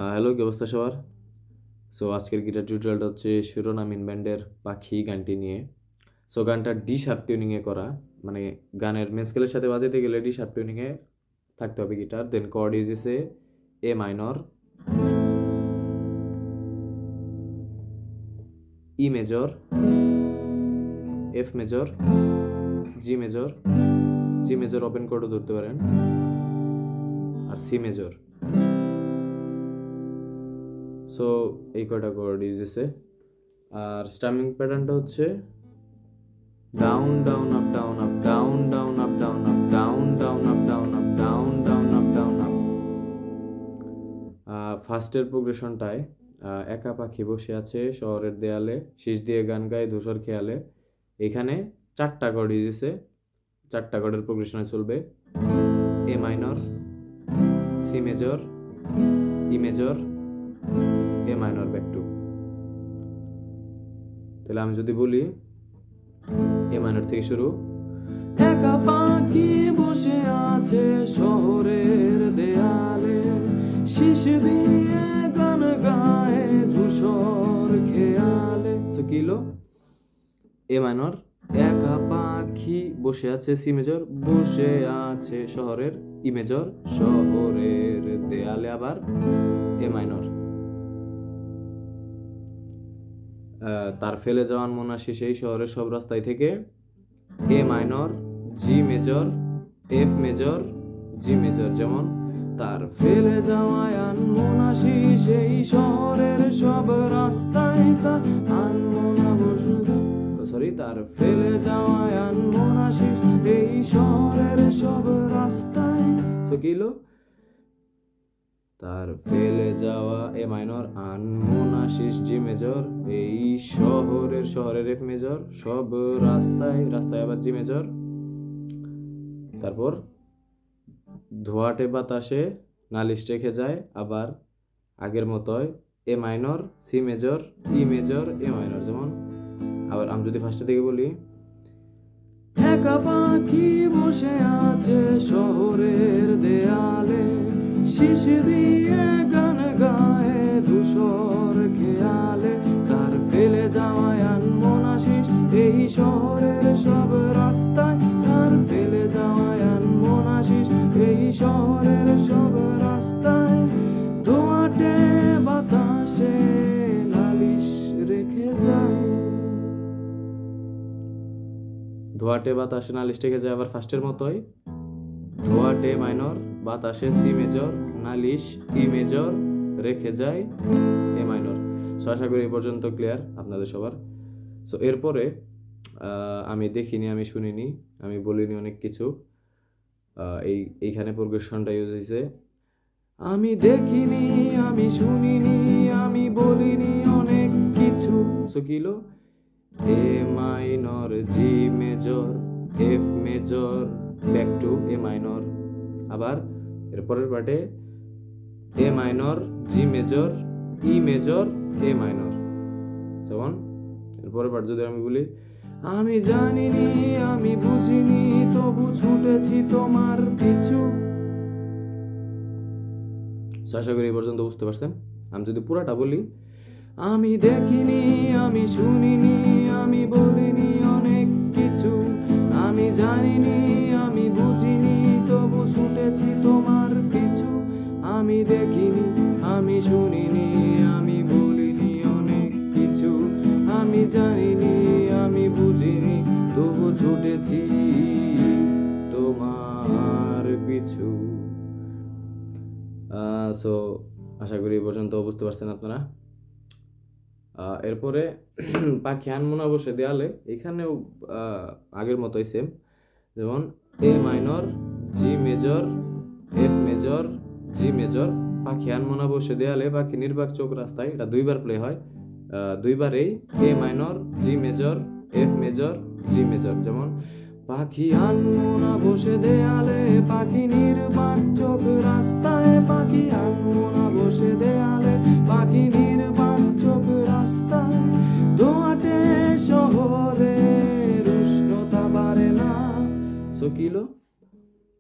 Hello, কি অবস্থা সবার? সো আজকের গিটার টিউটোরিয়ালটা হচ্ছে শিরোনাম ইন ব্যান্ডের পাখি গানটি নিয়ে। সো গানটা ডি শার্প টিউনিংয়ে করা, মানে গানের মেন স্কেলের সাথে বাজাতে গেলে ডি শার্প টিউনিংয়ে থাকতে হবে গিটার। দেন কর্ড ইউজেসে A minor, E major, F major, G major, G major open কর্ডও ধরতে পারেন, আর সি মেজর। সো এই কয়টা কর্ড ইউজেসে। আর স্ট্রামিং প্যাটার্নটা হচ্ছে down down up down up down down up down up down down up down up down down up down up. ফার্স্টের প্রোগ্রেশনটায় একা পাখি বসে আছে শহরের দেয়ালে, শীষ দিয়ে গান গায় ধূসর খেয়ালে। এখানে 4টা কর্ড ইউজেসে, 4টা কর্ডের প্রোগ্রেশনে চলবে A minor, C major, E major, A minor back to. তাহলে আমি যদি বলি এ মাইনর থেকে শুরু। একা পাখি বসে আছে শহরের দেয়ালে, শীষ দিয়ে গান গায় ধূসর খেয়ালে। সো কি হলো? এ মাইনর, একা পাখি বসে আছে, সি মেজর, বসে আছে শহরের, ই মেজর, শহরের দেয়ালে, আবার এ মাইনর। তার ফেলে যাওয়ান মনাশি সেই শহরের সব রাস্তায় থেকে A minor, G major, F major, G major. যেমন তার ফেলে যাওয়ায় আনমনাশি সেই শহরের সব রাস্তায়, তার আনমনা সরি তার ফেলে যাওয়ায় আনমনাশি এই শহরের সব রাস্তায়। সো কি হলো? তার ফেলে যাওয়া এ মাইনর, আনমনাশিস জি মেজর, এই শহরের এফ মেজর, সব রাস্তায় আবার জি মেজর। তারপর ধোয়াটে বাতাসে নালিশ রেখে যায়, আবার আগের মতোই A minor, C major, E major, A minor. যেমন আবার আমি যদি ফার্স্টে থেকে বলি, একা পাখি বসে আছে শহরের দেয়ালে, শীষ দিয়ে গান গায় ধূসর খেয়ালে, তার ফেলে যাওয়ায় আনমনাশিস এই শহরের সব রাস্তায়, তার ফেলে যাওয়ায় আনমনাশিস এই শহরের সব রাস্তায়, ধোঁয়াটে বাতাসে নালিশ রেখে যায়। ধোয়াটে বাতাসে নালিশ রেখে যায় আবার ফার্স্টের মতোই, ধোয়াটে মাইনর, বাতাসে সি মেজর, নালিশ ই মেজর, রেখে যায় এ মাইনর। সো আশা করি এই পর্যন্ত ক্লিয়ার আপনাদের সবার। সো এরপরে আমি দেখিনি, আমি শুনিনি, আমি বলিনি অনেক কিছু। এইখানে প্রোগ্রেশনটা ইউজ হয়েছে আমি দেখিনি, আমি শুনিনি, আমি বলিনি অনেক কিছু। সো কি হলো? A minor, G major, F major, back to A minor. আবার এর পরের পার্টে A minor, G major, E major, A minor. যেমন এর পরের পার্ট যদি আমি বলি, আমি জানিনি, আমি বুঝিনি, তবু ছুটেছি তোমার পিছু। আশা করি এই পর্যন্ত বুঝতে পারছেন। আমি যদি পুরাটা বলি, আমি দেখিনি, আমি শুনিনি, আমি বলিনি অনেক কিছু, আমি জানিনি, আমি বুঝিনি, তবু ছুটেছি তোমার পিছু, আমি দেখিনি, আমি শুনিনি, আমি বলিনি অনেক কিছু, আমি জানিনি, আমি বুঝিনি, তবু ছুটেছি তোমার পিছু। সো আশা করি এই পর্যন্ত বুঝতে পারছেন আপনারা। এরপরে পাখি আনমনা বসে দেয়ালে, এখানেও আগের মতোই সেম। যেমন A minor, G major, F major, G major, পাখি আনমনা বসে দেয়ালে, পাখি নির্বাক চোখ রাস্তায়। এটা দুইবার প্লে হয়, দুইবারেই A minor, G major, F major, G major. যেমন পাখি আনমনা বসে দেয়ালে, পাখি নির্বাক চোখ রাস্তায়, পাখি আনমনা বসে দেয়ালে, পাখি নির্বাক চোখ রাস্তায়, ধোঁয়াটে শহরের উষ্ণতা বাড়ে না। সো কি হলো?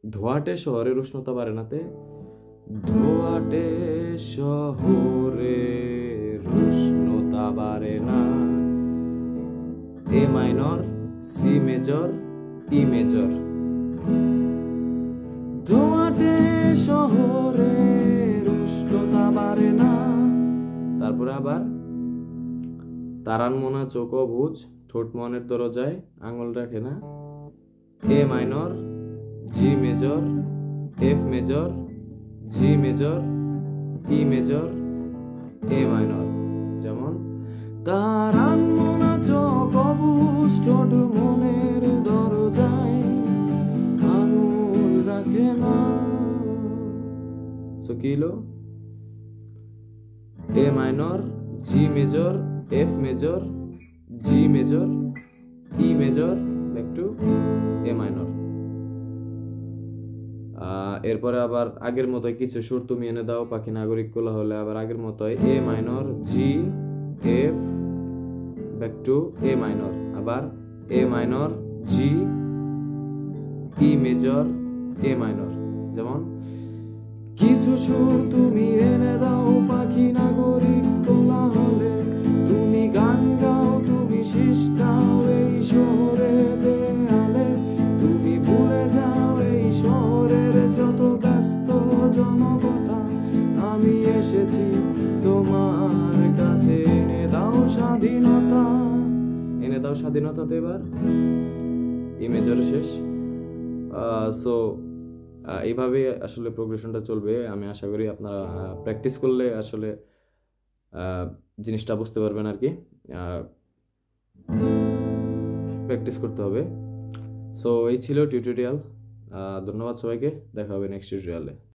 ধোঁয়াটে শহরের উষ্ণতা বাড়ে নাতে ধোয়াটে শহরে উষ্ণতা বাড়ে না। A minor, C major, E major. ধোয়াটে শহরে উষ্ণতা বাড়ে না। তারপরে আবার তারান মোনা চোখ বুঝ, ঠোঁট মনের দরজায় আঙুল রাখে না। A minor, G major, F major, G major, E major, A minor. যেমন তারান মোনা চোখ বুঝ, ঠোঁট মনের দরজায় আঙুল রাখে না। সো কি হলো? A minor, G major, F major, G major, E major, back to A minor. এরপরে আবার আগের মতোই কিছু সুর তুমি এনে দাও পাখি নাগরিক কোলাহলে। আবার আগের মতোই A minor, G, F, back to A minor. আবার A minor, G, E major, A minor. যেমন কিছু সুর তুমি এনে দাও পাখি নাগরিক কোলাহলে, তুমি গান গাও, তুমি শীষ দাও এই শহরে দেয়ালে, তুমি ভুলে যাও এই শহরের যত ব্যস্ত জনকতা, আমি এসেছি তোমার কাছে, এনে দাও স্বাধীনতা। এনে দাও স্বাধীনতা। তো এবার ই মেজর শেষ। সো এইভাবে আসলে প্রোগ্রেশনটা চলবে। আমি আশা করি আপনারা প্র্যাকটিস করলে আসলে জিনিসটা বুঝতে পারবেন আর কি। প্র্যাকটিস করতে হবে। সো এই ছিল টিউটোরিয়াল। ধন্যবাদ সবাইকে, দেখা হবে নেক্সট টিউটোরিয়ালে।